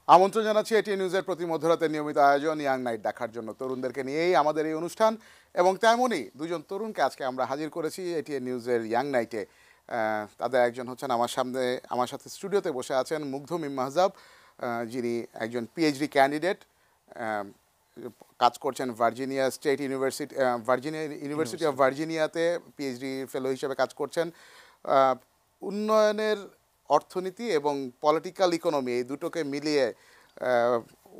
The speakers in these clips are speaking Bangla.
আমন্ত্রণ জানাচ্ছি এটিএন নিউজের প্রতি মধ্যরাতের নিয়মিত আয়োজন ইয়াং নাইট দেখার জন্য। তরুণদেরকে নিয়েই আমাদের এই অনুষ্ঠান এবং তেমনই দুজন তরুণকে আজকে আমরা হাজির করেছি এটিএন নিউজের ইয়াং নাইটে। তাদের একজন হচ্ছেন আমার সাথে স্টুডিওতে বসে আছেন মুগ্ধ মিম মাহজাব, যিনি একজন পিএইচডি ক্যান্ডিডেট, কাজ করছেন ভার্জিনিয়া ইউনিভার্সিটি অফ ভার্জিনিয়াতে পিএইচডি ফেলো হিসেবে কাজ করছেন। উন্নয়নের অর্থনীতি এবং পলিটিক্যাল ইকোনমি এই দুটোকে মিলিয়ে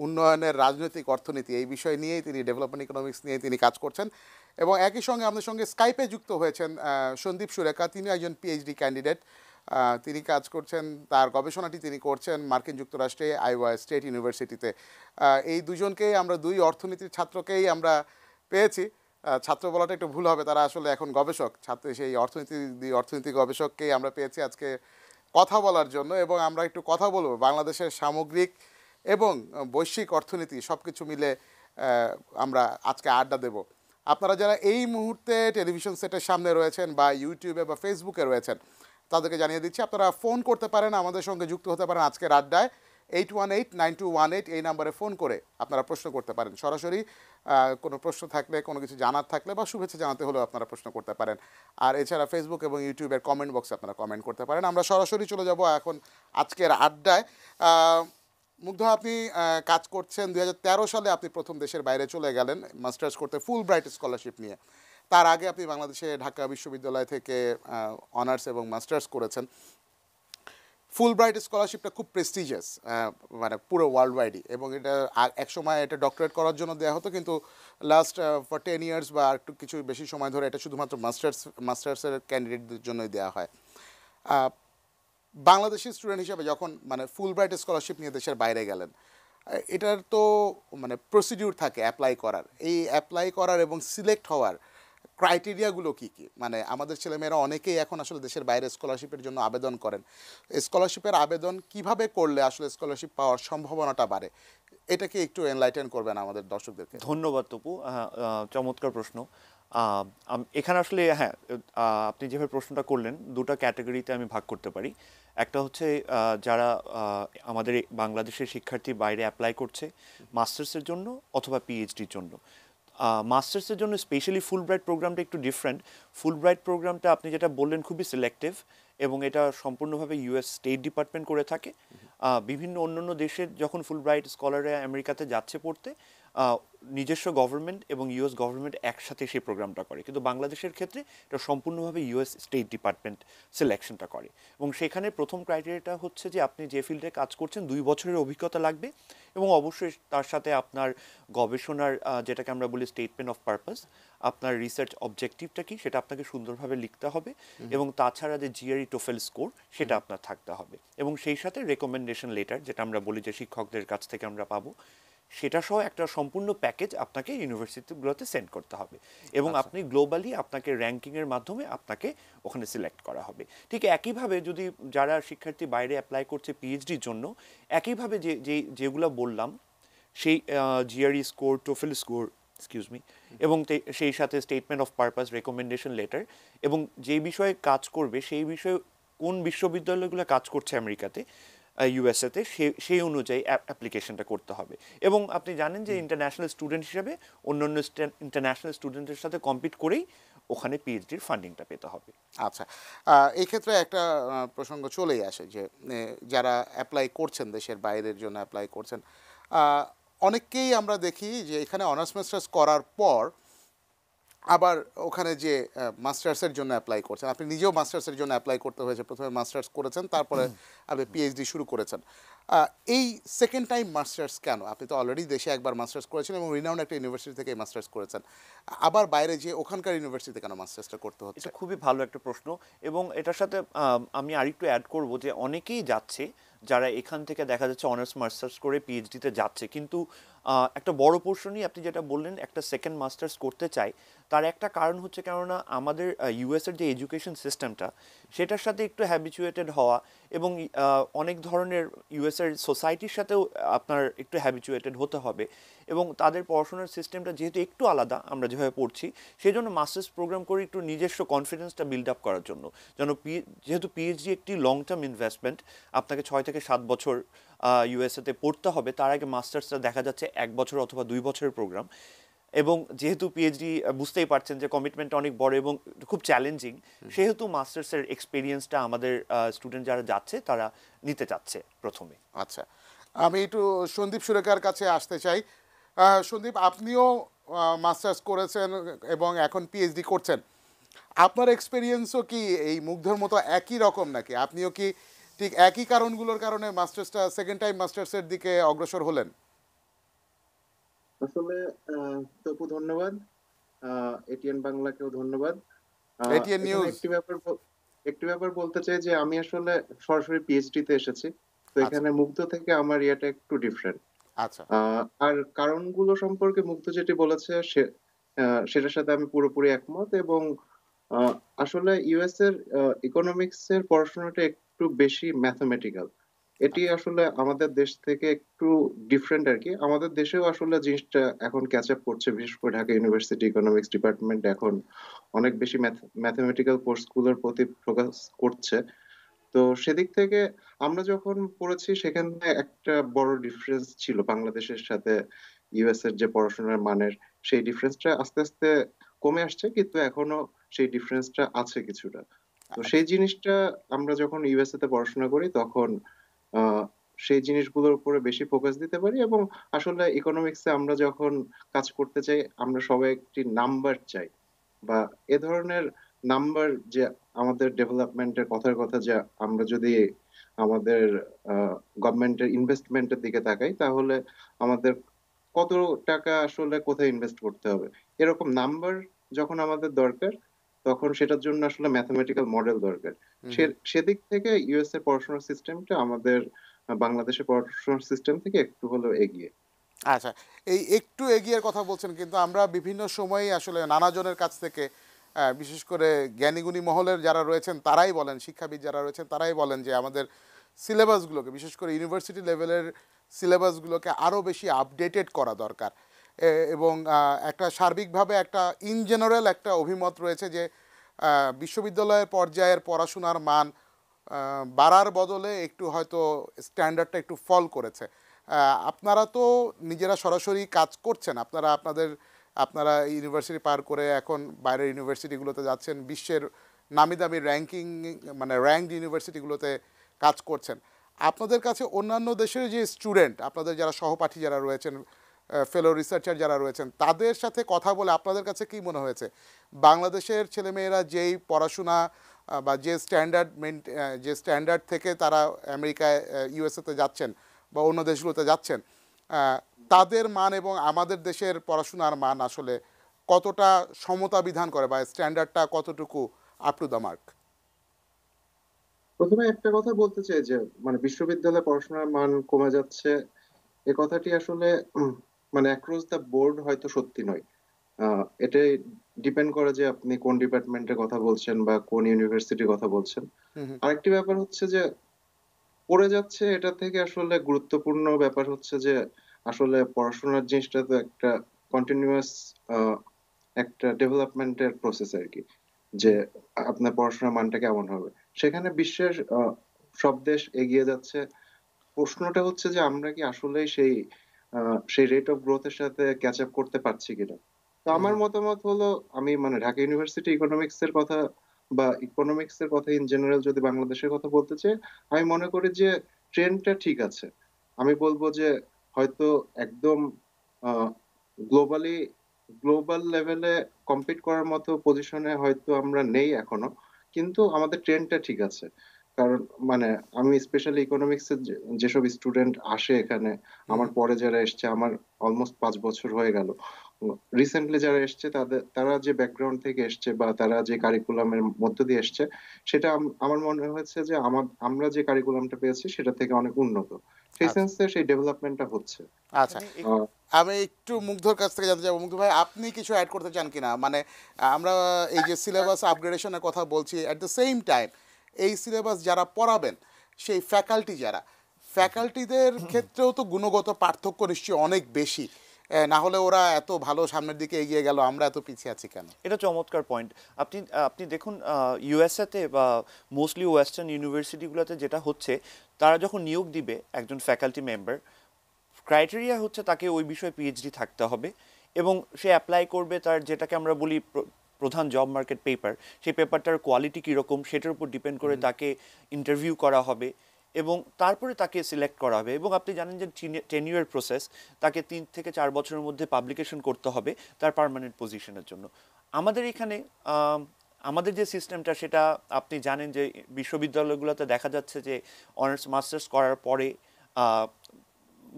উন্নয়নের রাজনৈতিক অর্থনীতি এই বিষয় নিয়েই তিনি ডেভেলপমেন্ট ইকোনমিক্স নিয়ে তিনি কাজ করছেন। এবং একই সঙ্গে আমাদের সঙ্গে স্কাইপে যুক্ত হয়েছেন সন্দীপ সুরেখা, তিনি একজন পিএইচডি ক্যান্ডিডেট। তিনি কাজ করছেন, তার গবেষণাটি তিনি করছেন মার্কিন যুক্তরাষ্ট্রে আইওয়া স্টেট ইউনিভার্সিটিতে। এই দুজনকেই আমরা, দুই অর্থনীতির ছাত্রকেই আমরা পেয়েছি। ছাত্র বলাটা একটু ভুল হবে, তারা আসলে এখন গবেষক, ছাত্র সেই অর্থনীতি গবেষককেই আমরা পেয়েছি আজকে কথা বলার জন্য। এবং আমরা একটু কথা বলবো বাংলাদেশের সামগ্রিক এবং বৈশ্বিক অর্থনীতি সব কিছু মিলে আমরা আজকে আড্ডা দেব। আপনারা যারা এই মুহূর্তে টেলিভিশন সেটের সামনে রয়েছেন বা ইউটিউবে বা ফেসবুকে রয়েছেন, তাদেরকে জানিয়ে দিচ্ছি আপনারা ফোন করতে পারেন, আমাদের সঙ্গে যুক্ত হতে পারেন আজকের আড্ডায় 818-9218 এই নাম্বারে ফোন করে আপনারা প্রশ্ন করতে পারেন। সরাসরি কোনো প্রশ্ন থাকলে, কোনো কিছু জানার থাকলে বা শুভেচ্ছা জানাতে হলেও আপনারা প্রশ্ন করতে পারেন। আর এছাড়া ফেসবুক এবং ইউটিউবের কমেন্ট বক্সে আপনারা কমেন্ট করতে পারেন। আমরা সরাসরি চলে যাব এখন আজকের আড্ডায়। মুগ্ধ, আপনি কাজ করছেন 2013 সালে আপনি প্রথম দেশের বাইরে চলে গেলেন মাস্টার্স করতে ফুল ব্রাইট স্কলারশিপ নিয়ে। তার আগে আপনি বাংলাদেশে ঢাকা বিশ্ববিদ্যালয় থেকে অনার্স এবং মাস্টার্স করেছেন। ফুল ব্রাইট স্কলারশিপটা খুব প্রেস্টিজিয়াস, মানে পুরো ওয়ার্ল্ড ওয়াইডই, এবং এটা একসময় এটা ডক্টরেট করার জন্য দেওয়া হতো, কিন্তু লাস্ট ফর 10 ইয়ার্স বা একটু কিছু বেশি সময় ধরে এটা শুধুমাত্র মাস্টার্সের ক্যান্ডিডেটদের জন্যই দেওয়া হয়। বাংলাদেশি স্টুডেন্ট হিসেবে যখন মানে ফুল ব্রাইট স্কলারশিপ নিয়ে দেশের বাইরে গেলেন, এটার তো মানে প্রসিডিউর থাকে অ্যাপ্লাই করার। এই অ্যাপ্লাই করার এবং সিলেক্ট হওয়ার ক্রাইটেরিয়াগুলো কী কী? মানে আমাদের ছেলেমেয়েরা অনেকেই এখন আসলে দেশের বাইরে স্কলারশিপের জন্য আবেদন করেন। স্কলারশিপের আবেদন কিভাবে করলে আসলে স্কলারশিপ পাওয়ার সম্ভাবনাটা বাড়ে, এটাকে একটু এনলাইটেন করবেন আমাদের দর্শকদেরকে। ধন্যবাদ তপু। চমৎকার প্রশ্ন। এখানে আসলে আপনি যেভাবে প্রশ্নটা করলেন, দুটো ক্যাটাগরিতে আমি ভাগ করতে পারি। একটা হচ্ছে যারা আমাদের বাংলাদেশের শিক্ষার্থী বাইরে অ্যাপ্লাই করছে মাস্টার্সের জন্য অথবা পিএইচডির জন্য। মাস্টার্সের জন্য স্পেশালি ফুল ব্রাইট প্রোগ্রামটা একটু ডিফারেন্ট। ফুল ব্রাইট প্রোগ্রামটা আপনি যেটা বললেন খুবই সিলেক্টিভ, এবং এটা সম্পূর্ণভাবে ইউএস স্টেট ডিপার্টমেন্ট করে থাকে। বিভিন্ন অন্যান্য দেশের যখন ফুল ব্রাইট স্কলাররা আমেরিকাতে যাচ্ছে পড়তে, নিজস্ব গভর্নমেন্ট এবং ইউএস গভর্নমেন্ট একসাথে সেই প্রোগ্রামটা করে, কিন্তু বাংলাদেশের ক্ষেত্রে এটা সম্পূর্ণভাবে ইউএস স্টেট ডিপার্টমেন্ট সিলেকশনটা করে। এবং সেখানে প্রথম ক্রাইটেরিয়াটা হচ্ছে যে আপনি যে ফিল্ডে কাজ করছেন 2 বছরের অভিজ্ঞতা লাগবে, এবং অবশ্যই তার সাথে আপনার গবেষণার যেটাকে আমরা বলি স্টেটমেন্ট অফ পারপাস, আপনার রিসার্চ অবজেক্টিভটা কি সেটা আপনাকে সুন্দরভাবে লিখতে হবে, এবং তাছাড়া যে জিআরই টোফেল স্কোর সেটা আপনার থাকতে হবে, এবং সেই সাথে রেকমেন্ডেশন লেটার যেটা আমরা বলি যে শিক্ষকদের কাছ থেকে আমরা পাবো, সেটা সহ একটা সম্পূর্ণ প্যাকেজ আপনাকে ইউনিভার্সিটিগুলোতে সেন্ড করতে হবে, এবং আপনি গ্লোবালি আপনাকে র্যাঙ্কিংয়ের মাধ্যমে আপনাকে ওখানে সিলেক্ট করা হবে। ঠিক একইভাবে যদি যারা শিক্ষার্থী বাইরে অ্যাপ্লাই করছে পিএইচডির জন্য, একইভাবে যেগুলো বললাম সেই জিআরই স্কোর, টোফেল স্কোর, এবং সেই সাথে statement of purpose, recommendation letter, এবং যে বিষয়ে কাজ করবে সেই বিষয়ে কোন বিশ্ববিদ্যালয়গুলো কাজ করছে আমেরিকাতে, ইউএসএতে, সেই অনুযায়ী অ্যাপ্লিকেশনটা করতে হবে। এবং আপনি জানেন যে ইন্টারন্যাশনাল স্টুডেন্ট হিসেবে অন্যান্য ইন্টারন্যাশনাল স্টুডেন্টের সাথে কম্পিট করেই ওখানে পিএইচডির ফান্ডিংটা পেতে হবে। আচ্ছা, এই ক্ষেত্রে একটা প্রসঙ্গ চলেই আসে যে যারা অ্যাপ্লাই করছেন, দেশের বাইরের জন্য অ্যাপ্লাই করছেন, অনেককেই আমরা দেখি যে এখানে অনার্স মাস্টার্স করার পর আবার ওখানে যে মাস্টার্সের জন্য অ্যাপ্লাই করছেন। আপনি নিজেও মাস্টার্সের জন্য অ্যাপ্লাই করতে হয়েছে, প্রথমে মাস্টার্স করেছেন, তারপরে আপনি পিএইচডি শুরু করেছেন। এই সেকেন্ড টাইম মাস্টার্স কেন? আপনি তো অলরেডি দেশে একবার মাস্টার্স করেছেন এবং রিনাউন্ড একটা ইউনিভার্সিটি থেকে মাস্টার্স করেছেন, আবার বাইরে যে ওখানকার ইউনিভার্সিটিতে কেন মাস্টার্সটা করতে হচ্ছে? এটা খুবই ভালো একটা প্রশ্ন, এবং এটার সাথে আমি আরেকটু অ্যাড করব যে অনেকেই যাচ্ছে যারা এখান থেকে দেখা যাচ্ছে অনার্স মাস্টার্স করে পিএইচডিতে যাচ্ছে, কিন্তু একটা বড় পোর্শনই আপনি যেটা বললেন একটা সেকেন্ড মাস্টার্স করতে চাই। তার একটা কারণ হচ্ছে কেননা আমাদের ইউএসের যে এডুকেশন সিস্টেমটা সেটার সাথে একটু হ্যাবিচুয়েটেড হওয়া, এবং অনেক ধরনের ইউএসের সোসাইটির সাথেও আপনার একটু হ্যাবিচুয়েটেড হতে হবে, এবং তাদের পড়াশোনার সিস্টেমটা যেহেতু একটু আলাদা আমরা যেভাবে পড়ছি, সেই জন্য মাস্টার্স প্রোগ্রাম করে একটু নিজস্ব কনফিডেন্সটা বিল্ড আপ করার জন্য, যেন যেহেতু পিএইচডি একটি লং টার্ম ইনভেস্টমেন্ট, আপনাকে 6 থেকে 7 বছর ইউএসএতে পড়তে হবে তার আগে মাস্টার্সটা দেখা যাচ্ছে 1 বছর অথবা 2 বছরের প্রোগ্রাম। এবং যেহেতু পিএইচডি বুঝতেই পারছেন যে কমিটমেন্টটা অনেক বড় এবং খুব চ্যালেঞ্জিং, সেহেতু মাস্টার্সের এক্সপিরিয়েন্সটা আমাদের স্টুডেন্ট যারা যাচ্ছে তারা নিতে চাচ্ছে প্রথমে। আচ্ছা, আমি একটু সন্দীপ সুরেখার কাছে আসতে চাই। সন্দীপ, আপনিও মাস্টার্স করেছেন এবং এখন পিএইচডি করছেন। আপনার এক্সপিরিয়েন্সও কি এই মুগ্ধর মতো একই রকম নাকি? আপনিও কি ঠিক একই কারণগুলোর কারণে মাস্টার্সটা সেকেন্ড টাইম মাস্টার্সের দিকে অগ্রসর হলেন? আসলে তপু ধন্যবাদ, এটিএন বাংলাকেও ধন্যবাদ। এটিএন এখানে নিউজ। একটি ব্যাপার বলতে চাই যে আমি আসলে সরাসরি পিএইচডি তে এসেছি, তো আচ্ছা এখানে মুগ্ধ থেকে আমার ইয়েটা একটু ডিফারেন্ট। আচ্ছা। আর কারণগুলো সম্পর্কে মুগ্ধ যেটি বলেছে সেটার সাথে আমি পুরোপুরি একমত। এবং আহ, আসলে ইউএস এর ইকোনমিক্স এর পড়াশোনাটা একটু বেশি ম্যাথমেটিক্যাল। এটি আচ্ছা আসলে আমাদের দেশ থেকে একটু ডিফারেন্ট আর কি। আমাদের দেশেও আসলে জিনিসটা এখন ক্যাচ আপ করছে, বিশেষ করে ঢাকা ইউনিভার্সিটি ইকোনমিক্স ডিপার্টমেন্ট এখন অনেক বেশি ম্যাথমেটিক্যাল কোর্সগুলোর প্রতি ফোকাস করছে। তো সেদিক থেকে আমরা যখন পড়েছি সেখানে একটা বড় ডিফারেন্স ছিল বাংলাদেশের সাথে ইউএস এর যে পড়াশোনার মানের, সেই ডিফারেন্সটা আস্তে আস্তে কমে আসছে, কিন্তু এখনো সেই ডিফারেন্সটা আছে কিছুটা। তো আচ্ছা সেই জিনিসটা আমরা যখন ইউএসএ তে পড়াশোনা করি তখন আহ সেই জিনিসগুলোর উপরে বেশি ফোকাস দিতে পারি। এবং আসলে ইকোনমিক্সে আমরা যখন কাজ করতে চাই আমরা সবাই একটি নাম্বার চাই, বা এ ধরনের নাম্বার যে আমাদের ডেভেলপমেন্টের কথার কথা, যে আমরা যদি আমাদের গভর্নমেন্টের ইনভেস্টমেন্টের দিকে তাকাই তাহলে আমাদের কত টাকা আসলে কোথায় ইনভেস্ট করতে হবে, এরকম নাম্বার যখন আমাদের দরকার তখন সেটার জন্য আসলে ম্যাথমেটিক্যাল মডেল দরকার। হুম সে হুম। সেদিক থেকে ইউএস এর পড়াশোনার সিস্টেমটা আমাদের বাংলাদেশের পড়াশোনার সিস্টেম থেকে একটু হলেও এগিয়ে। আচ্ছা, এই একটু এগিয়ে কথা বলছেন, কিন্তু আমরা বিভিন্ন সময়ই আসলে নানাজনের কাছ থেকে বিশেষ করে জ্ঞানীগুণী মহলের যারা রয়েছেন তারাই বলেন, শিক্ষাবিদ যারা রয়েছেন তারাই বলেন যে আমাদের সিলেবাসগুলোকে, বিশেষ করে ইউনিভার্সিটি লেভেলের সিলেবাসগুলোকে আরও বেশি আপডেটেড করা দরকার। এবং একটা সার্বিকভাবে একটা ইন জেনারেল একটা অভিমত রয়েছে যে বিশ্ববিদ্যালয়ের পর্যায়ের পড়াশোনার মান বাড়ার বদলে একটু হয়তো স্ট্যান্ডার্ডটা একটু ফল করেছে। আপনারা তো নিজেরা সরাসরি কাজ করছেন, আপনারা ইউনিভার্সিটি পার করে এখন বাইরের ইউনিভার্সিটিগুলোতে যাচ্ছেন, বিশ্বের নামি দামি র্যাঙ্কিং মানে র্যাঙ্কড ইউনিভার্সিটিগুলোতে কাজ করছেন। আপনাদের কাছে অন্যান্য দেশের যে স্টুডেন্ট, আপনাদের যারা সহপাঠী যারা রয়েছেন, ফেলো রিসার্চার যারা রয়েছেন, তাদের সাথে কথা বলে আপনাদের কাছে কী মনে হয়েছে বাংলাদেশের ছেলেমেয়েরা যেই পড়াশোনা বা যে স্ট্যান্ডার্ড থেকে তারা আমেরিকায় ইউএসএতে যাচ্ছেন বা অন্য দেশগুলোতে যাচ্ছেন, তাদের মান এবং আমাদের দেশের পড়াশোনার মান আসলে কতটা সমতা বিধান করে বা স্ট্যান্ডার্ডটা কতটুকু আপ টু দ্য মার্ক? প্রথমে একটা কথা বলতে চাই যে মানে বিশ্ববিদ্যালয়ে পড়াশোনার মান কমে যাচ্ছে, এ কথাটি আসলে মানে অ্যাক্রস দ্য বোর্ড হয়তো সত্যি নয়। এটাই ডিপেন্ড করে যে আপনি কোন ডিপার্টমেন্টের কথা বলছেন বা কোন ইউনিভার্সিটির কথা বলছেন। হুম হুম আরেকটি ব্যাপার হচ্ছে যে পড়ে যাচ্ছে, এটা থেকে আসলে গুরুত্বপূর্ণ ব্যাপার হচ্ছে যে আসলে পড়াশোনার জিনিসটা তো একটা কন্টিনিউয়াস একটা ডেভেলপমেন্টের প্রসেস আর কি, যে হুম আপনার পড়াশোনার মানটা কেমন হবে। সেখানে বিশ্বের সব দেশ এগিয়ে যাচ্ছে। প্রশ্নটা হচ্ছে যে আমরা কি আসলেই সেই রেট অফ গ্রোথের সাথে ক্যাচ আপ করতে পারছি কিনা। তো হুম আমার হুম। মতামত হলো, আমি মানে ঢাকা ইউনিভার্সিটি ইকোনমিক্স এর কথা বা ইকোনমিক্স এর কথা ইন জেনারেল যদি বাংলাদেশের কথা বলতে চাই, আমি মনে করি যে ট্রেন্ডটা ঠিক আছে। আমি বলবো যে হয়তো একদম গ্লোবালি গ্লোবাল লেভেলে কম্পিট করার মতো পজিশনে হয়তো আমরা নেই এখনো, কিন্তু আমাদের ট্রেন্ডটা ঠিক আছে। কারণ মানে আমি স্পেশালি ইকোনমিক্স এর যেসব স্টুডেন্ট আসে এখানে, আমার পরে যারা এসছে, আমার অলমোস্ট 5 বছর হয়ে গেল, রিসেন্টলি যারা এসছে তারা যে ব্যাকগ্রাউন্ড থেকে এসছে বা তারা যে কারিকুলামের মধ্য দিয়ে এসছে, সেটা আমার মনে হয়েছে যে আমরা যে কারিকুলামটা পেয়েছি সেটা থেকে অনেক উন্নত। সেই আচ্ছা সেন্সে সেই ডেভেলপমেন্টটা হচ্ছে। আচ্ছা। এখানে আহ, আমি একটু মুগ্ধর কাছ থেকে জানতে চাবো, মুগ্ধ ভাই আপনি কিছু অ্যাড করতে চান কিনা? মানে আমরা এই যে সিলেবাস আপগ্রেডেশনের কথা বলছি, অ্যাট দ্য সেম টাইম এই সিলেবাস যারা পড়াবেন সেই ফ্যাকাল্টিদের ক্ষেত্রেও তো গুণগত পার্থক্য নিশ্চয়ই অনেক বেশি। না হলে ওরা এত ভালো সামনের দিকে এগিয়ে গেল, আমরা এত পিছিয়ে আছি কেন? এটা চমৎকার পয়েন্ট। আপনি আপনি দেখুন ইউএসএতে বা মোস্টলি ওয়েস্টার্ন ইউনিভার্সিটিগুলোতে যেটা হচ্ছে, তারা যখন নিয়োগ দিবে একজন ফ্যাকাল্টি মেম্বার, ক্রাইটেরিয়া হচ্ছে তাকে ওই বিষয়ে পিএইচডি থাকতে হবে এবং সে অ্যাপ্লাই করবে তার যেটাকে আমরা বলি প্রধান জব মার্কেট পেপার, সেই পেপারটার কোয়ালিটি কীরকম সেটার উপর ডিপেন্ড করে তাকে ইন্টারভিউ করা হবে এবং তারপরে তাকে সিলেক্ট করা হবে। এবং আপনি জানেন যে টেনিউর প্রসেস, তাকে 3 থেকে 4 বছরের মধ্যে পাবলিকেশন করতে হবে তার পার্মানেন্ট পজিশনের জন্য। আমাদের এখানে আমাদের যে সিস্টেমটা সেটা আপনি জানেন যে বিশ্ববিদ্যালয়গুলোতে দেখা যাচ্ছে যে অনার্স মাস্টার্স করার পরে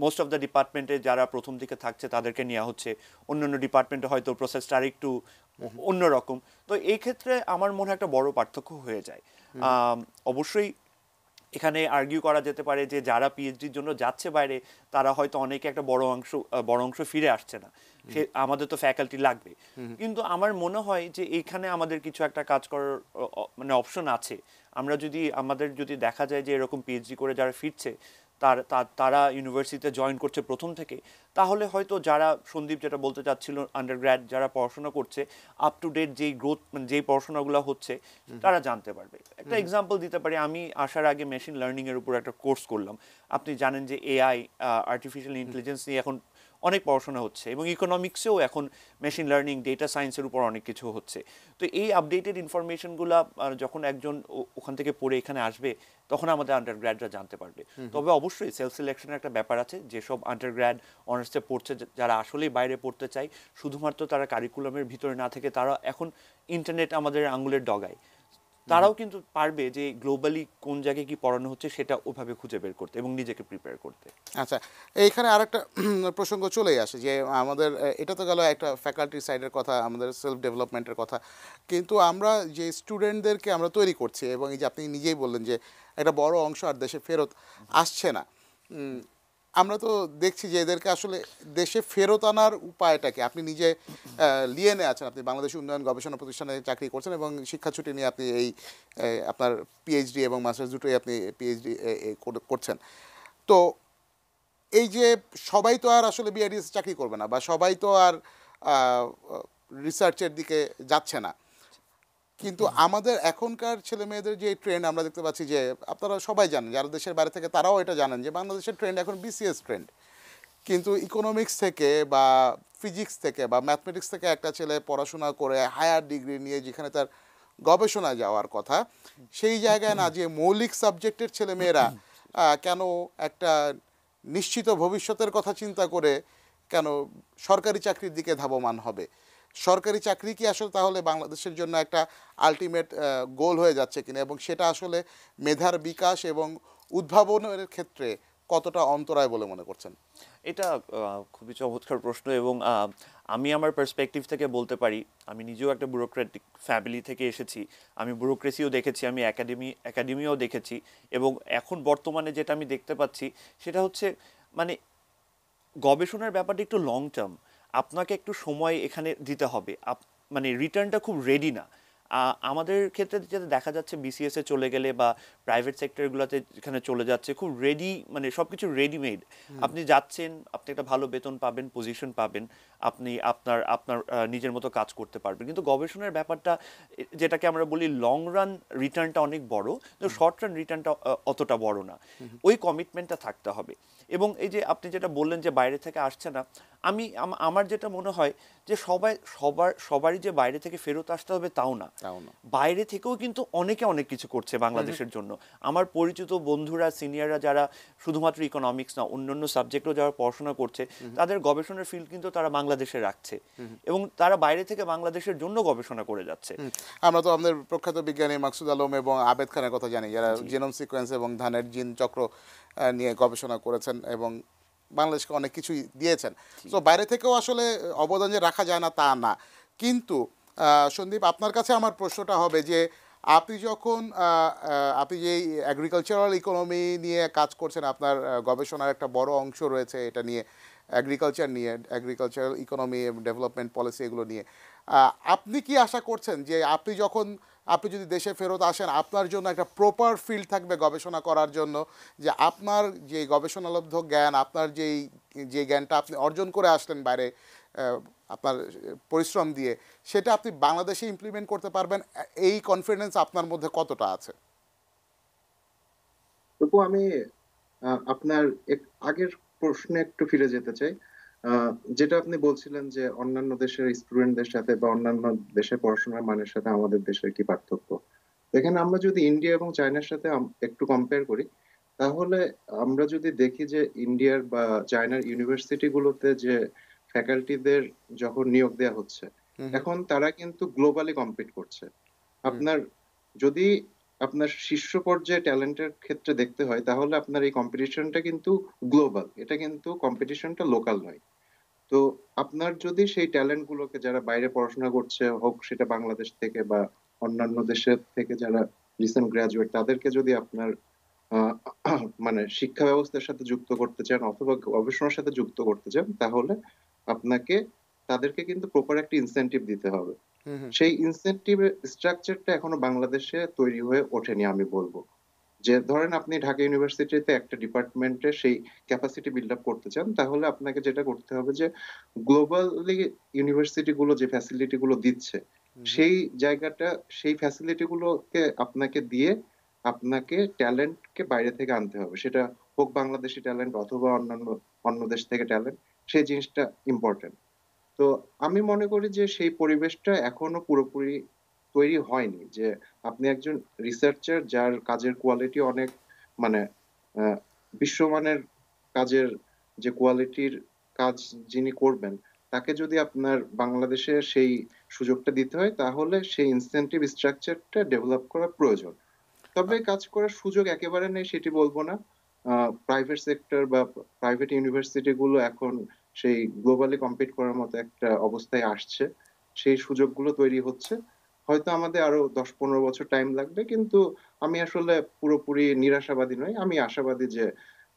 মোস্ট অফ দ্য ডিপার্টমেন্টে যারা প্রথম দিকে থাকছে তাদেরকে নেওয়া হচ্ছে, অন্যান্য ডিপার্টমেন্টে হয়তো প্রসেসটা আর একটু অন্যরকম। তো এই ক্ষেত্রে আমার মনে হয় একটা বড় পার্থক্য হয়ে যায়। অবশ্যই এখানে আর্গিউ করা যেতে পারে যে যারা পিএইচডির জন্য যাচ্ছে বাইরে, তারা হয়তো অনেকে একটা বড় অংশ ফিরে আসছে না, সে আমাদের তো ফ্যাকাল্টি লাগবে। কিন্তু আমার মনে হয় যে এইখানে আমাদের কিছু একটা কাজ করার মানে অপশন আছে। আমাদের যদি দেখা যায় যে এরকম পিএইচডি করে যারা ফিরছে তারা ইউনিভার্সিটিতে জয়েন করছে প্রথম থেকে, তাহলে হয়তো যারা সন্দীপ যেটা বলতে চাচ্ছিল, আন্ডারগ্র্যাড যারা পড়াশোনা করছে, আপ টু ডেট যেই গ্রোথ মানে যেই পড়াশোনাগুলো হচ্ছে তারা জানতে পারবে। একটা এক্সাম্পল দিতে পারি, আমি আসার আগে মেশিন লার্নিংয়ের উপর একটা কোর্স করলাম। আপনি জানেন যে এআই, আর্টিফিশিয়াল ইন্টেলিজেন্স নিয়ে এখন অনেক পড়াশোনা হচ্ছে এবং ইকোনমিক্সেও এখন মেশিন লার্নিং, ডেটা সায়েন্সের উপর অনেক কিছু হচ্ছে। তো এই আপডেটেড ইনফরমেশনগুলো যখন একজন ওখান থেকে পড়ে এখানে আসবে, তখন আমাদের আন্ডারগ্র্যাডরা জানতে পারবে। তবে অবশ্যই সেলফ সিলেকশনের একটা ব্যাপার আছে। যেসব আন্ডারগ্র্যাড অনার্সে পড়ছে, যারা আসলেই বাইরে পড়তে চায়, শুধুমাত্র তারা কারিকুলামের ভিতরে না থেকে তারা এখন ইন্টারনেট আমাদের আঙুলের ডগায়, তারাও কিন্তু পারবে যে গ্লোবালি কোন জায়গায় কি পড়ানো হচ্ছে সেটা ওভাবে খুঁজে বের করতে এবং নিজেকে প্রিপেয়ার করতে। আচ্ছা, এইখানে আরেকটা প্রসঙ্গ চলেই আসে যে আমাদের এটা তো গেল একটা ফ্যাকাল্টি সাইডের কথা, আমাদের সেলফ ডেভেলপমেন্টের কথা, কিন্তু আমরা যে স্টুডেন্টদেরকে আমরা তৈরি করছি এবং এই যে আপনি নিজেই বললেন যে একটা বড় অংশ আর দেশে ফেরত আসছে না, আমরা তো দেখছি যে এদেরকে আসলে দেশে ফেরত আনার উপায়টা কি? আপনি নিজে লিয়েনে আছেন, আপনি বাংলাদেশ উন্নয়ন গবেষণা প্রতিষ্ঠানে চাকরি করছেন এবং শিক্ষা ছুটি নিয়ে আপনি এই আপনার পিএইচডি এবং মাস্টার্স দুটোই আপনি পিএইচডি করছেন। তো এই যে সবাই তো আর আসলে বিআইডিএস চাকরি করবে না, বা সবাই তো আর রিসার্চের দিকে যাচ্ছে না, কিন্তু আমাদের এখনকার ছেলে মেয়েদের যে ট্রেন্ড আমরা দেখতে পাচ্ছি, যে আপনারা সবাই জানেন, যারা দেশের বাইরে থেকে তারাও এটা জানেন যে বাংলাদেশের ট্রেন্ড এখন বিসিএস ট্রেন্ড। কিন্তু ইকোনমিক্স থেকে বা ফিজিক্স থেকে বা ম্যাথমেটিক্স থেকে একটা ছেলে পড়াশোনা করে হায়ার ডিগ্রি নিয়ে যেখানে তার গবেষণায় যাওয়ার কথা, সেই জায়গায় না যে মৌলিক সাবজেক্টের ছেলে মেয়েরা কেন একটা নিশ্চিত ভবিষ্যতের কথা চিন্তা করে কেন সরকারি চাকরির দিকে ধাবমান হবে? সরকারি চাকরি কি আসলে তাহলে বাংলাদেশের জন্য একটা আলটিমেট গোল হয়ে যাচ্ছে কিনা, এবং সেটা আসলে মেধার বিকাশ এবং উদ্ভাবনের ক্ষেত্রে কতটা অন্তরায় বলে মনে করছেন? এটা খুবই চমৎকার প্রশ্ন এবং আমি আমার পার্সপেক্টিভ থেকে বলতে পারি, আমি নিজেও একটা ব্যুরোক্রেটিক ফ্যামিলি থেকে এসেছি। আমি ব্যুরোক্রেসিও দেখেছি, আমি একাডেমিও দেখেছি এবং এখন বর্তমানে যেটা আমি দেখতে পাচ্ছি সেটা হচ্ছে মানে গবেষণার ব্যাপারটা একটু লং টার্ম। আপনাকে একটু সময় এখানে দিতে হবে, মানে রিটার্নটা খুব রেডি না। আমাদের ক্ষেত্রে যেটা দেখা যাচ্ছে, বিসিএসে চলে গেলে বা প্রাইভেট সেক্টরগুলোতে যেখানে চলে যাচ্ছে, খুব রেডি, মানে সব কিছু রেডিমেড। আপনি যাচ্ছেন, আপনি একটা ভালো বেতন পাবেন, পজিশন পাবেন, আপনি আপনার আপনার নিজের মতো কাজ করতে পারবেন। কিন্তু গবেষণার ব্যাপারটা, যেটাকে আমরা বলি লং রান রিটার্নটা অনেক বড়, কিন্তু শর্ট রান রিটার্নটা অতটা বড় না। ওই কমিটমেন্টটা থাকতে হবে। এবং এই যে আপনি যেটা বললেন যে বাইরে থেকে আসছে না, আমার যেটা মনে হয় যে সবারই যে বাইরে থেকে ফেরত আসতে হবে তাও না। বাইরে থেকেও কিন্তু অনেকে অনেক কিছু করছে বাংলাদেশের জন্য। আমার পরিচিত বন্ধুরা, সিনিয়ররা যারা শুধুমাত্র ইকোনমিক্স না, অন্যান্য সাবজেক্টও যারা পড়াশোনা করছে, তাদের গবেষণার ফিল্ড কিন্তু তারা বাংলাদেশে রাখছে এবং তারা বাইরে থেকে বাংলাদেশের জন্য গবেষণা করে যাচ্ছে। আমরা তো আমাদের প্রখ্যাত বিজ্ঞানী মাকসুদ আলম এবং আবেদ খানের কথা জানি, যারা জিনোম সিকোয়েন্স এবং ধানের জিন চক্র নিয়ে গবেষণা করেছেন এবং বাংলাদেশকে অনেক কিছুই দিয়েছেন। তো বাইরে থেকেও আসলে অবদান যে রাখা যায় না তা না। কিন্তু সন্দীপ, আপনার কাছে আমার প্রশ্নটা হবে যে আপনি যখন আপনি যে এগ্রিকালচারাল ইকোনমি নিয়ে কাজ করছেন, আপনার গবেষণার একটা বড় অংশ রয়েছে এটা নিয়ে, এগ্রিকালচার নিয়ে, এগ্রিকালচারাল ইকোনমি, ডেভেলপমেন্ট পলিসি এগুলো নিয়ে। আপনি কি আশা করছেন যে আপনি যদি দেশে ফেরত আসেন, আপনার জন্য একটা প্রপার ফিল্ড থাকবে গবেষণা করার জন্য, যে আপনার যে গবেষণালব্ধ জ্ঞান, আপনার যে জ্ঞানটা আপনি অর্জন করে আসলেন বাইরে আপনার পরিশ্রম দিয়ে, সেটা আপনি বাংলাদেশে ইমপ্লিমেন্ট করতে পারবেন, এই কনফিডেন্স আপনার মধ্যে কতটা আছে? তবু আমি আপনার আগের প্রশ্নে একটু ফিরে যেতে চাই। যেটা আপনি বলছিলেন যে অন্যান্য দেশের স্টুডেন্টদের সাথে বা অন্যান্য দেশের পড়াশোনার মানের সাথে আমাদের দেশের কি পার্থক্য। এখানে আমরা যদি ইন্ডিয়া এবং চায়নার সাথে একটু কম্পেয়ার করি, তাহলে আমরা যদি দেখি যে ইন্ডিয়ার বা চায়নার ইউনিভার্সিটি গুলোতে যে ফ্যাকাল্টিদের যখন নিয়োগ দেওয়া হচ্ছে, হুম হুম এখন তারা কিন্তু গ্লোবালি কম্পিট করছে। হুম আপনার যদি আপনার শীর্ষ পর্যায়ে ট্যালেন্টের ক্ষেত্রে দেখতে হয়, তাহলে আপনার এই কম্পিটিশনটা কিন্তু গ্লোবাল, এটা কিন্তু কম্পিটিশনটা লোকাল নয়। তো আপনার যদি সেই ট্যালেন্ট গুলোকে, যারা বাইরে পড়াশোনা করছে, হোক সেটা বাংলাদেশ থেকে বা অন্যান্য দেশের থেকে যারা রিসেন্ট গ্রাজুয়েট, তাদেরকে যদি আপনার আহ, মানে শিক্ষা ব্যবস্থার সাথে যুক্ত করতে চান অথবা গবেষণার সাথে যুক্ত করতে চান, তাহলে আপনাকে তাদেরকে কিন্তু প্রপার একটা ইনসেনটিভ দিতে হবে। হুম হুম সেই ইনসেনটিভ স্ট্রাকচারটা এখনো বাংলাদেশে তৈরি হয়ে ওঠেনি আমি বলবো। যে ধরেন আপনি ঢাকা ইউনিভার্সিটিতে একটা ডিপার্টমেন্টে সেই ক্যাপাসিটি বিল্ড আপ করতে চান, তাহলে আপনাকে যেটা করতে হবে যে গ্লোবালি ইউনিভার্সিটি গুলো যে ফ্যাসিলিটি গুলো দিচ্ছে, হুম হুম সেই জায়গাটা, সেই ফ্যাসিলিটি গুলোকে আপনাকে দিয়ে আপনাকে ট্যালেন্টকে বাইরে থেকে আনতে হবে। সেটা হোক বাংলাদেশি ট্যালেন্ট অথবা অন্য দেশ থেকে ট্যালেন্ট, সেই জিনিসটা ইম্পর্টেন্ট। তো আমি মনে করি যে সেই পরিবেশটা এখনো পুরোপুরি তৈরি হয়নি, যে আপনি একজন রিসার্চার যার কাজের কোয়ালিটি অনেক, মানে আহ, বিশ্বমানের কাজের, যে কোয়ালিটির কাজ যিনি করবেন, তাকে যদি আপনার বাংলাদেশে সেই সুযোগটা দিতে হয়, তাহলে সেই ইনসেনটিভ স্ট্রাকচারটা ডেভেলপ করা প্রয়োজন। তবে কাজ করার সুযোগ একেবারে নেই সেটি বলবো না। প্রাইভেট সেক্টর বা প্রাইভেট ইউনিভার্সিটি গুলো এখন সেই গ্লোবালি কম্পিট করার মতো একটা অবস্থায় আসছে, সেই সুযোগগুলো তৈরি হচ্ছে। হয়তো আমাদের আরো 10-15 বছর টাইম লাগবে, কিন্তু আমি আসলে পুরোপুরি নিরাশাবাদী নই। আমি আশাবাদী যে,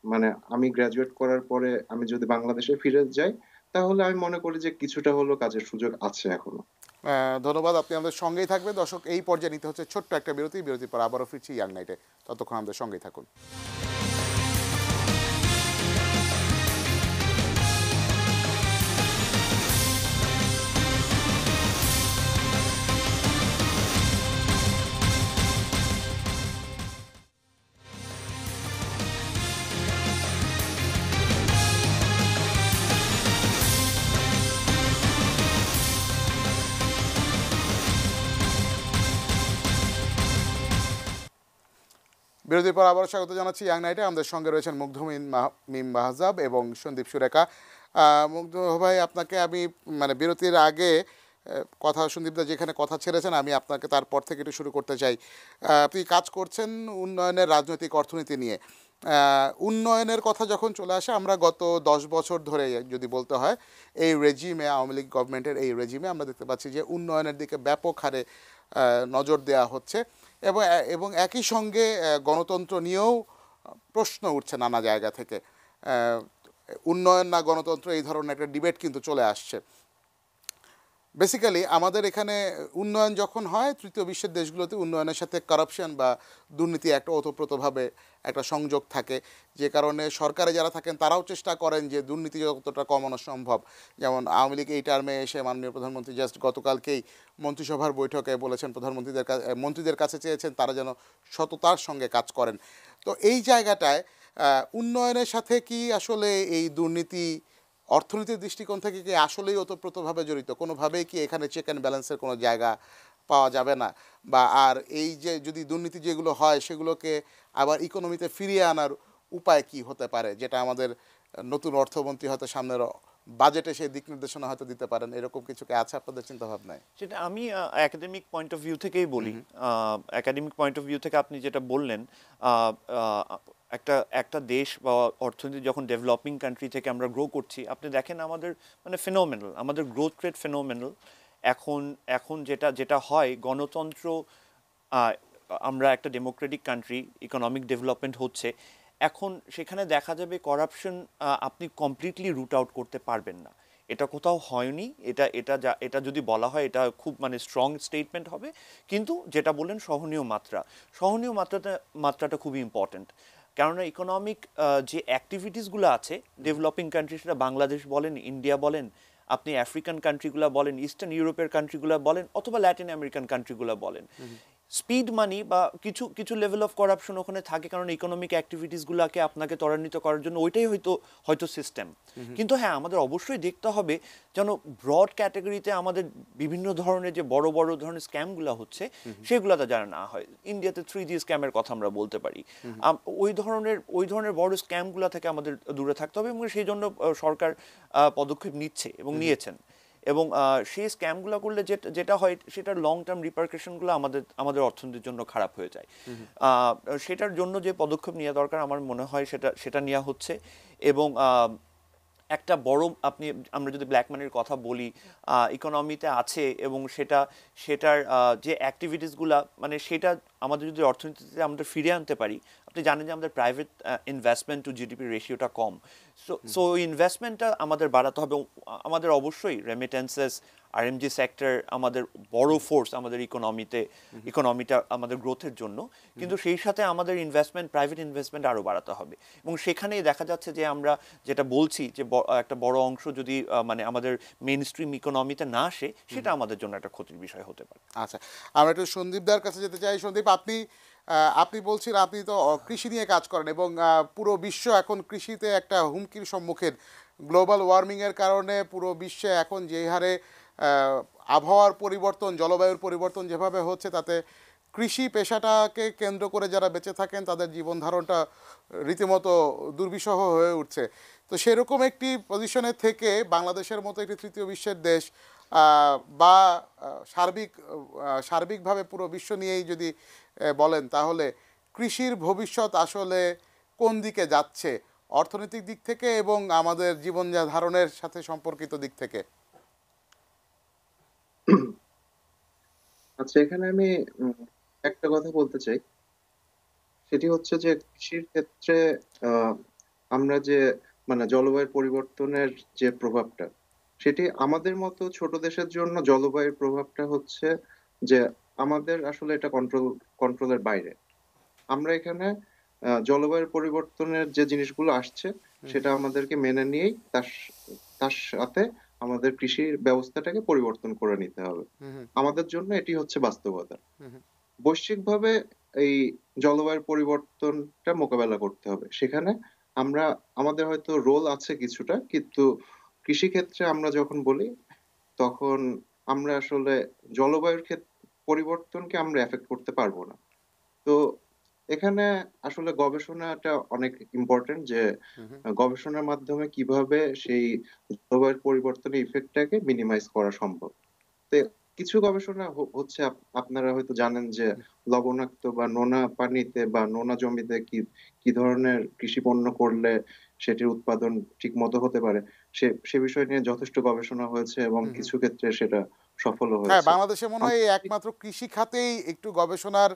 মানে আমি গ্রাজুয়েট করার পরে আমি যদি বাংলাদেশে ফিরে যাই, তাহলে আমি মনে করি যে কিছুটা হলেও কাজের সুযোগ আছে এখনো। ধন্যবাদ, আপনি আমাদের সঙ্গেই থাকবেন। দর্শক, এই পর্যায়ে নিতে হচ্ছে ছোট্ট একটা বিরতির পর আবারও ফিরছি ইয়াং নাইটে। ততক্ষণ আমাদের সঙ্গেই থাকুন। বিরতির পর আবারও স্বাগত জানাচ্ছি ইয়াং নাইটে। আমাদের সঙ্গে রয়েছেন মিম মাহজাব এবং সন্দীপ সুরেখা। মুগ্ধ ভাই, আপনাকে আমি বিরতির আগে সন্দীপদা যেখানে কথা ছেড়েছেন, আমি আপনাকে তারপর থেকে একটু শুরু করতে চাই। আপনি কাজ করছেন উন্নয়নের রাজনৈতিক অর্থনীতি নিয়ে। উন্নয়নের কথা যখন চলে আসে, আমরা গত 10 বছর ধরে যদি বলতে হয়, এই রেজিমে, আওয়ামী লীগ গভর্নমেন্টের এই রেজিমে আমরা দেখতে পাচ্ছি যে উন্নয়নের দিকে ব্যাপক হারে নজর দেওয়া হচ্ছে, এবং এবং একই সঙ্গে গণতন্ত্র নিয়েও প্রশ্ন উঠছে নানা জায়গা থেকে। আহ, উন্নয়ন না গণতন্ত্র, এই ধরনের একটা ডিবেট কিন্তু চলে আসছে। বেসিক্যালি আমাদের এখানে উন্নয়ন যখন হয়, তৃতীয় বিশ্বের দেশগুলোতে উন্নয়নের সাথে কারাপশন বা দুর্নীতি একটা ওতপ্রোতভাবে একটা সংযোগ থাকে, যে কারণে সরকারে যারা থাকেন তারাও চেষ্টা করেন যে দুর্নীতি যতটা কমানো সম্ভব। যেমন আওয়ামী লীগ এই টার্মে এসে মাননীয় প্রধানমন্ত্রী জাস্ট গতকালকেই মন্ত্রিসভার বৈঠকে বলেছেন, মন্ত্রীদের কাছে চেয়েছেন তারা যেন সততার সঙ্গে কাজ করেন। তো এই জায়গাটায় উন্নয়নের সাথে কি আসলে এই দুর্নীতি অর্থনীতির দৃষ্টিকোণ থেকে কি আসলেই ওতপ্রোতভাবে জড়িত? কোনোভাবেই কি এখানে চেক অ্যান্ড ব্যালেন্সের কোনো জায়গা পাওয়া যাবে না? বা আর এই যে যদি দুর্নীতি যেগুলো হয় সেগুলোকে আবার ইকোনমিতে ফিরিয়ে আনার উপায় কি হতে পারে, যেটা আমাদের নতুন অর্থমন্ত্রী হয়তো সামনের বাজেটে সেই দিক নির্দেশনা হয়তো দিতে পারেন, এরকম কিছু কি আছে আপনাদের চিন্তাভাবনায়? সেটা আমি একাডেমিক পয়েন্ট অফ ভিউ থেকেই বলি। একাডেমিক পয়েন্ট অফ ভিউ থেকে আপনি যেটা বললেন, আহ, আহ, একটা একটা দেশ বা অর্থনীতি যখন ডেভেলপিং কান্ট্রি থেকে আমরা গ্রো করছি, আপনি দেখেন আমাদের ফেনোমেনাল, আমাদের গ্রোথ রেট ফেনোমেনাল। এখন এখন যেটা যেটা হয়, গণতন্ত্র, আহ, আমরা একটা ডেমোক্রেটিক কান্ট্রি, ইকোনমিক ডেভেলপমেন্ট হচ্ছে, এখন সেখানে দেখা যাবে করাপশন আপনি কমপ্লিটলি রুট আউট করতে পারবেন না, এটা কোথাও হয়নি, এটা যদি বলা হয় এটা খুব মানে স্ট্রং স্টেটমেন্ট হবে। কিন্তু যেটা বললেন সহনীয় মাত্রাটা খুবই ইম্পর্ট্যান্ট। কেননা ইকোনমিক যে অ্যাক্টিভিটিসগুলো আছে ডেভেলপিং কান্ট্রি, সেটা বাংলাদেশ বলেন, ইন্ডিয়া বলেন, আপনি আফ্রিকান কান্ট্রিগুলো বলেন, ইস্টার্ন ইউরোপের কান্ট্রিগুলো বলেন, অথবা ল্যাটিন আমেরিকান কান্ট্রিগুলো বলেন, স্পিড মানি বা কিছু কিছু লেভেল অফ করাপশন ওখানে থাকে, কারণ ইকোনমিক অ্যাক্টিভিটিসগুলোকে আপনাকে ত্বরান্বিত করার জন্য ওইটাই হয়তো সিস্টেম। কিন্তু হ্যাঁ, আমাদের অবশ্যই দেখতে হবে যেন ব্রড ক্যাটাগরিতে আমাদের বিভিন্ন ধরনের যে বড় বড় ধরনের স্ক্যামগুলো হচ্ছে সেগুলোতে যেন না হয়। ইন্ডিয়াতে 3G স্ক্যামের কথা আমরা বলতে পারি। ওই ধরনের বড় স্ক্যামগুলো থেকে আমাদের দূরে থাকতে হবে, এবং সেই জন্য সরকার পদক্ষেপ নিচ্ছে এবং নিয়েছেন। এবং সেই স্ক্যামগুলো করলে যেটা হয়, সেটার লং টার্ম রিপারকেশনগুলো আমাদের অর্থনীতির জন্য খারাপ হয়ে যায়। সেটার জন্য যে পদক্ষেপ নেওয়া দরকার আমার মনে হয় সেটা নেওয়া হচ্ছে। এবং একটা বড় আমরা যদি ব্ল্যাক মানির কথা বলি, ইকোনমিতে আছে, এবং সেটার যে অ্যাক্টিভিটিসগুলো মানে সেটা আমাদের যদি অর্থনীতিতে আমরা ফিরিয়ে আনতে পারি। আপনি জানেন যে আমাদের প্রাইভেট ইনভেস্টমেন্ট টু জিডিপি রেশিওটা কম। সো ইনভেস্টমেন্টটা আমাদের বাড়াতে হবে। আমাদের অবশ্যই রেমিটেন্সেস, আরএমজি সেক্টর আমাদের বড় ফোর্স আমাদের ইকোনমিটা আমাদের গ্রোথের জন্য, কিন্তু সেই সাথে আমাদের প্রাইভেট ইনভেস্টমেন্ট আরও বাড়াতে হবে। এবং সেখানেই দেখা যাচ্ছে যে আমরা যেটা বলছি যে একটা বড় অংশ যদি মানে আমাদের মেইন স্ট্রিম ইকোনমিতে না আসে, সেটা আমাদের জন্য একটা ক্ষতির বিষয় হতে পারে। আচ্ছা, আমরা একটু সন্দীপদার কাছে যেতে চাই। সন্দীপ, আপনি বলছেন আপনি তো কৃষি নিয়ে কাজ করেন, এবং পুরো বিশ্ব এখন কৃষিতে একটা হুমকির সম্মুখীন। গ্লোবাল ওয়ার্মিংয়ের কারণে পুরো বিশ্বে এখন যে হারে আবহাওয়ার পরিবর্তন, জলবায়ুর পরিবর্তন যেভাবে হচ্ছে, তাতে কৃষি পেশাটাকে কেন্দ্র করে যারা বেঁচে থাকেন তাদের জীবন ধারণটা রীতিমতো দুর্বিষহ হয়ে উঠছে। তো সেরকম একটি পজিশনে থেকে বাংলাদেশের মতো একটি তৃতীয় বিশ্বের দেশ বা সার্বিকভাবে পুরো বিশ্ব নিয়েই যদি বলেন, তাহলে কৃষির ভবিষ্যৎ আসলে কোন দিকে যাচ্ছে, অর্থনৈতিক দিক থেকে এবং আমাদের জীবন ধারণের সাথে সম্পর্কিত দিক থেকে? আচ্ছা, এখানে আমি একটা কথা বলতে চাই। সেটি হচ্ছে যে কৃষির ক্ষেত্রে আহ, আমরা যে মানে জলবায়ু পরিবর্তনের যে প্রভাবটা, সেটি আমাদের মতো ছোট দেশের জন্য জলবায়ুর প্রভাবটা হচ্ছে যে আমাদের আসলে এটা কন্ট্রোলের বাইরে। আমরা এখানে জলবায়ুর পরিবর্তনের যে জিনিসগুলো আসছে সেটা আমাদেরকে মেনে নিয়েই তার সাথে আমাদের কৃষি ব্যবস্থাটাকে পরিবর্তন করে নিতে হবে। আমাদের জন্য এটি হচ্ছে বাস্তবতা। বৈশ্বিকভাবে এই জলবায়ুর পরিবর্তনটা মোকাবেলা করতে হবে। সেখানে আমাদের হয়তো রোল আছে কিছুটা, কিন্তু কৃষিক্ষেত্রে আমরা যখন বলি তখন আমরা আসলে জলবায়ুর পরিবর্তনকে আমরা এফেক্ট করতে পারবো না। তো এখানে আসলে গবেষণাটা অনেক ইম্পর্টেন্ট, যে গবেষণার মাধ্যমে কিভাবে সেই জলবায়ুর পরিবর্তনের ইফেক্টটাকে মিনিমাইজ করা সম্ভব। তো কিছু গবেষণা হচ্ছে, আপনারা হয়তো জানেন যে লবণাক্ত বা নোনা পানিতে বা নোনা জমিতে কি কি ধরনের কৃষি পণ্য করলে সেটির উৎপাদন ঠিক মতো হতে পারে। সে বিষয় নিয়ে যথেষ্ট গবেষণা হয়েছে এবং কিছু ক্ষেত্রে সেটা সফলও হ্যাঁ, হয়েছে। বাংলাদেশে মনে হয় এই একমাত্র কৃষি খাতেই একটু গবেষণার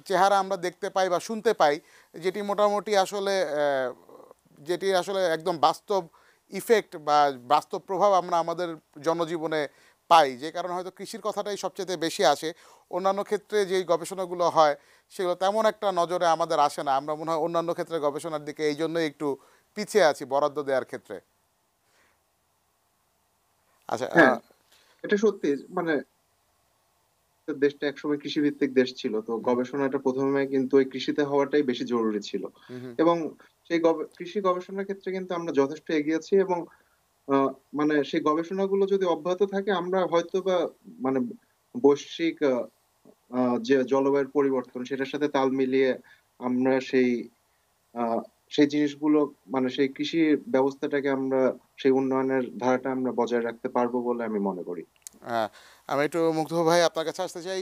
চেহারা আমরা দেখতে পাই বা শুনতে পাই, যেটি মোটামুটি আসলে যেটি আসলে একদম বাস্তব ইফেক্ট বা বাস্তব প্রভাব আমরা আমাদের জনজীবনে পাই, যে কারণে হয়তো কৃষির কথাটাই সবচেয়ে বেশি আসে। অন্যান্য ক্ষেত্রে যেই গবেষণাগুলো হয় সেগুলো তেমন একটা নজরে আমাদের আসে না। আমরা মনে হয় অন্যান্য ক্ষেত্রে গবেষণার দিকে এই জন্যই একটু পিছিয়ে আছি বরাদ্দ দেওয়ার ক্ষেত্রে। আচ্ছা, হ্যাঁ, এটা সত্যি। মানে দেশটা একসময় কৃষিভিত্তিক দেশ ছিল, তো গবেষণাটা প্রথমে কিন্তু ওই কৃষিতে হওয়াটাই বেশি জরুরি ছিল। এবং সেই কৃষি গবেষণার ক্ষেত্রে কিন্তু আমরা যথেষ্ট এগিয়েছি, এবং আহ, মানে সেই গবেষণাগুলো যদি অব্যাহত থাকে আমরা হয়তো বা মানে বৈশ্বিক যে জলবায়ুর পরিবর্তন সেটার সাথে তাল মিলিয়ে আমরা আহ, সেই জিনিসগুলো মানে সেই কৃষি ব্যবস্থাটাকে আমরা সেই উন্নয়নের ধারাটা আমরা বজায় রাখতে পারবো বলে আমি মনে করি। হ্যাঁ, আমি একটু মুগ্ধ ভাই আপনার কাছে আসতে চাই।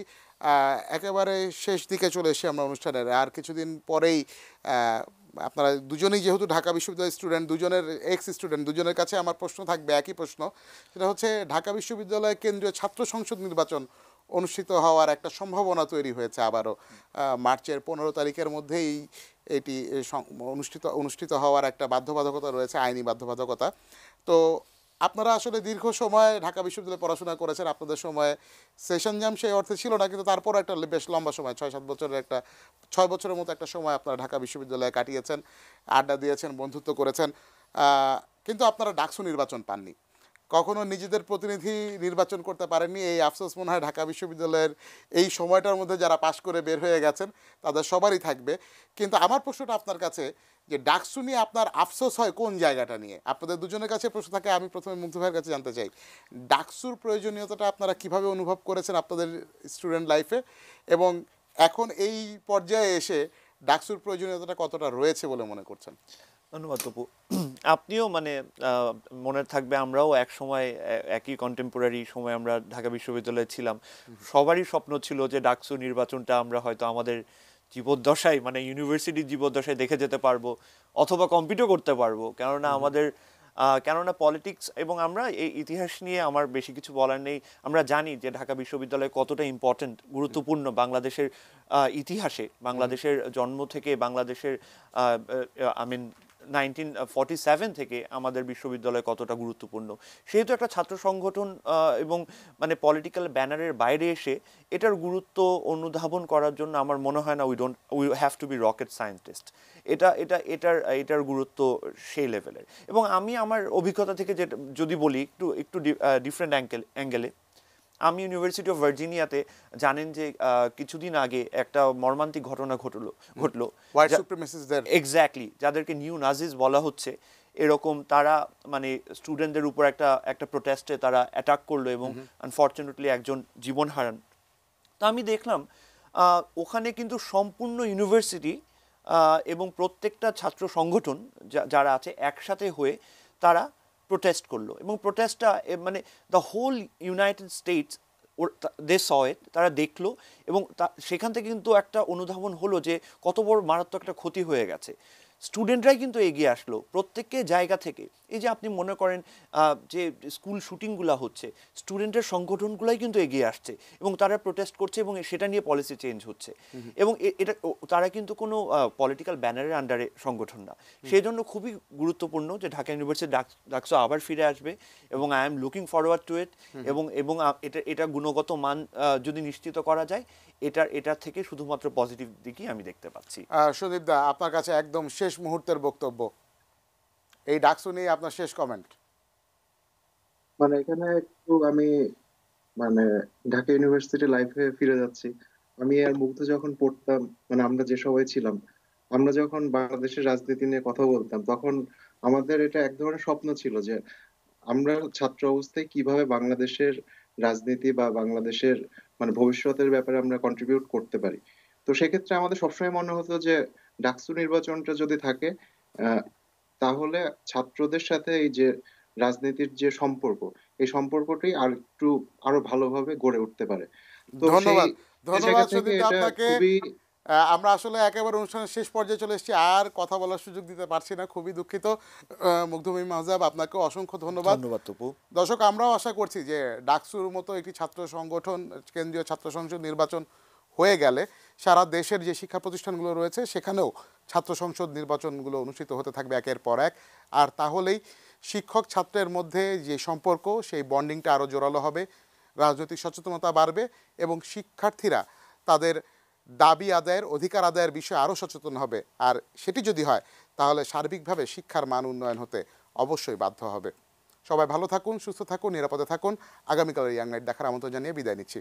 একেবারে শেষ দিকে চলে এসেছি আমরা অনুষ্ঠানের। আর কিছুদিন পরেই আপনারা দুজনেই যেহেতু ঢাকা বিশ্ববিদ্যালয়ের স্টুডেন্ট, দুজনের এক্স স্টুডেন্ট, দুজনের কাছে আমার প্রশ্ন থাকবে একই প্রশ্ন। সেটা হচ্ছে ঢাকা বিশ্ববিদ্যালয় কেন্দ্রীয় ছাত্র সংসদ নির্বাচন অনুষ্ঠিত হওয়ার একটা সম্ভাবনা তৈরি হয়েছে আবারও। মার্চের 15 তারিখের মধ্যেই এটি অনুষ্ঠিত হওয়ার একটা বাধ্যবাধকতা রয়েছে, আইনি বাধ্যবাধকতা। তো আপনারা আসলে দীর্ঘ সময় ঢাকা বিশ্ববিদ্যালয়ে পড়াশোনা করেছেন, আপনাদের সময় সেশন জাম সেই অর্থে ছিল না, কিন্তু তারপর একটা বেশ লম্বা সময় 6-7 বছরের একটা 6 বছরের মতো একটা সময় আপনারা ঢাকা বিশ্ববিদ্যালয়ে কাটিয়েছেন, আড্ডা দিয়েছেন, বন্ধুত্ব করেছেন, কিন্তু আপনারা ডাকসু নির্বাচন পাননি, কখনো নিজেদের প্রতিনিধি নির্বাচন করতে পারেননি। এই আফসোস মনে হয় ঢাকা বিশ্ববিদ্যালয়ের এই সময়টার মধ্যে যারা পাশ করে বের হয়ে গেছেন তাদের সবারই থাকবে। কিন্তু আমার প্রশ্নটা আপনার কাছে যে ডাকসু নিয়ে আপনার আফসোস হয় কোন জায়গাটা নিয়ে? আপনাদের দুজনের কাছে প্রশ্ন থাকে, আমি প্রথমে মুগ্ধ ভাইয়ের কাছে জানতে চাই ডাকসুর প্রয়োজনীয়তাটা আপনারা কিভাবে অনুভব করেছেন আপনাদের স্টুডেন্ট লাইফে, এবং এখন এই পর্যায়ে এসে ডাকসুর প্রয়োজনীয়তাটা কতটা রয়েছে বলে মনে করছেন? ধন্যবাদ তপু। আপনিও মানে মনে থাকবে আমরাও এক সময় একই কন্টেম্পোরারি সময় আমরা ঢাকা বিশ্ববিদ্যালয়ে ছিলাম, সবারই স্বপ্ন ছিল যে ডাকসু নির্বাচনটা আমরা হয়তো আমাদের জীবদ্দশায় মানে ইউনিভার্সিটির জীবদ্দশায় দেখে যেতে পারবো অথবা কম্পিটও করতে পারবো, কেননা পলিটিক্স এবং আমরা এই ইতিহাস নিয়ে আমার বেশি কিছু বলার নেই। আমরা জানি যে ঢাকা বিশ্ববিদ্যালয় কতটা ইম্পর্টেন্ট, গুরুত্বপূর্ণ বাংলাদেশের ইতিহাসে, বাংলাদেশের জন্ম থেকে, বাংলাদেশের আই মিন 1947 থেকে আমাদের বিশ্ববিদ্যালয় কতটা গুরুত্বপূর্ণ। সেহেতু একটা ছাত্র সংগঠন এবং মানে পলিটিক্যাল ব্যানারের বাইরে এসে এটার গুরুত্ব অনুধাবন করার জন্য আমার মনে হয় না we have to be rocket scientist. এটার গুরুত্ব সেই লেভেলের। এবং আমি আমার অভিজ্ঞতা থেকে যেটা যদি বলি একটু ডিফারেন্ট অ্যাঙ্গেলে, আমি ইউনিভার্সিটি অফ ভার্জিনিয়াতে জানেন যে কিছুদিন আগে একটা মর্মান্তিক ঘটনা ঘটলো হোয়াইট সুপ্রিমেসিস্টদের, এক্স্যাক্টলি, যাদেরকে নিউ নাজিস বলা হচ্ছে, এরকম তারা মানে স্টুডেন্টদের উপর একটা প্রোটেস্টে তারা অ্যাটাক করলো এবং আনফর্চুনেটলি একজন জীবন হারান। তো আমি দেখলাম ওখানে কিন্তু সম্পূর্ণ ইউনিভার্সিটি এবং প্রত্যেকটা ছাত্র সংগঠন যারা আছে একসাথে হয়ে তারা প্রোটেস্ট করলো, এবং প্রোটেস্টটা মানে দ্য হোল ইউনাইটেড স্টেটস দে স ইট, তারা দেখলো, এবং সেখান থেকে কিন্তু একটা অনুধাবন হলো যে কত বড় মারাত্মক একটা ক্ষতি হয়ে গেছে। স্টুডেন্টরাই কিন্তু এগিয়ে আসলো প্রত্যেককে জায়গা থেকে। এই যে আপনি মনে করেন যে স্কুল শুটিংগুলো হচ্ছে, স্টুডেন্টের সংগঠনগুলাই কিন্তু এগিয়ে আসছে এবং তারা প্রোটেস্ট করছে এবং সেটা নিয়ে পলিসি চেঞ্জ হচ্ছে। এবং এটা তারা কিন্তু কোনো পলিটিক্যাল ব্যানারের আন্ডারে সংগঠন না। সেই জন্য খুবই গুরুত্বপূর্ণ যে ঢাকা ইউনিভার্সিটি ডাকসু আবার ফিরে আসবে, এবং I am looking forward to it. এবং এটা গুণগত মান যদি নিশ্চিত করা যায়, এটার থেকে শুধুমাত্র পজিটিভ দিকই আমি দেখতে পাচ্ছি। সন্দীপ দা, আপনার কাছে একদম শেষ মুহূর্তের বক্তব্য, এই ডাকসু নিয়ে আপনার শেষ কমেন্ট। মানে এখানে একটু আমি মানে ঢাকা ইউনিভার্সিটি লাইফে ফিরে যাচ্ছি। আমি আর মুগ্ধ যখন পড়তাম, মানে আমরা যে সবাই ছিলাম, আমরা যখন বাংলাদেশের রাজনীতি নিয়ে কথা বলতাম, তখন আমাদের এটা এক ধরনের স্বপ্ন ছিল যে আমরা ছাত্র অবস্থায় কিভাবে বাংলাদেশের রাজনীতি বা বাংলাদেশের মানে ভবিষ্যতের ব্যাপারে আমরা কন্ট্রিবিউট করতে পারি। তো সেক্ষেত্রে আমাদের সবসময় মনে হতো যে ডাকসু নির্বাচনটা যদি থাকে, আহ, তাহলে ছাত্রদের সাথে এই যে রাজনীতির যে সম্পর্ক, এই সম্পর্কটাই আরো ভালোভাবে গড়ে উঠতে পারে। তো সেই ধন্যবাদ, সেই জায়গা ধন্যবাদ থেকে সন্দীপ দা এটা আপনাকে। খুবই আমরা আসলে একেবারে অনুষ্ঠানের শেষ পর্যায়ে চলে এসেছি, আর কথা বলার সুযোগ দিতে পারছি না, খুবই দুঃখিত। মুগ্ধময়ী মাহজাব, আপনাকে অসংখ্য ধন্যবাদ। ধন্যবাদ তপু। দর্শক, আমরাও আশা করছি যে ডাকসুর মতো একটি ছাত্র সংগঠন কেন্দ্রীয় ছাত্র সংসদ নির্বাচন হয়ে গেলে সারা দেশের যে শিক্ষা প্রতিষ্ঠানগুলো রয়েছে সেখানেও ছাত্র সংসদ নির্বাচনগুলো অনুষ্ঠিত হতে থাকবে একের পর এক। আর তাহলেই শিক্ষক ছাত্রের মধ্যে যে সম্পর্ক, সেই বন্ডিংটা আরও জোরালো হবে, রাজনৈতিক সচেতনতা বাড়বে, এবং শিক্ষার্থীরা তাদের দাবি আদায়ের, অধিকার আদায়ের বিষয়ে আরও সচেতন হবে। আর সেটি যদি হয় তাহলে সার্বিকভাবে শিক্ষার মান উন্নয়ন হতে অবশ্যই বাধ্য হবে। সবাই ভালো থাকুন, সুস্থ থাকুন, নিরাপদে থাকুন। আগামীকালের ইয়াং নাইট দেখার আমন্ত্রণ জানিয়ে বিদায় নিচ্ছি।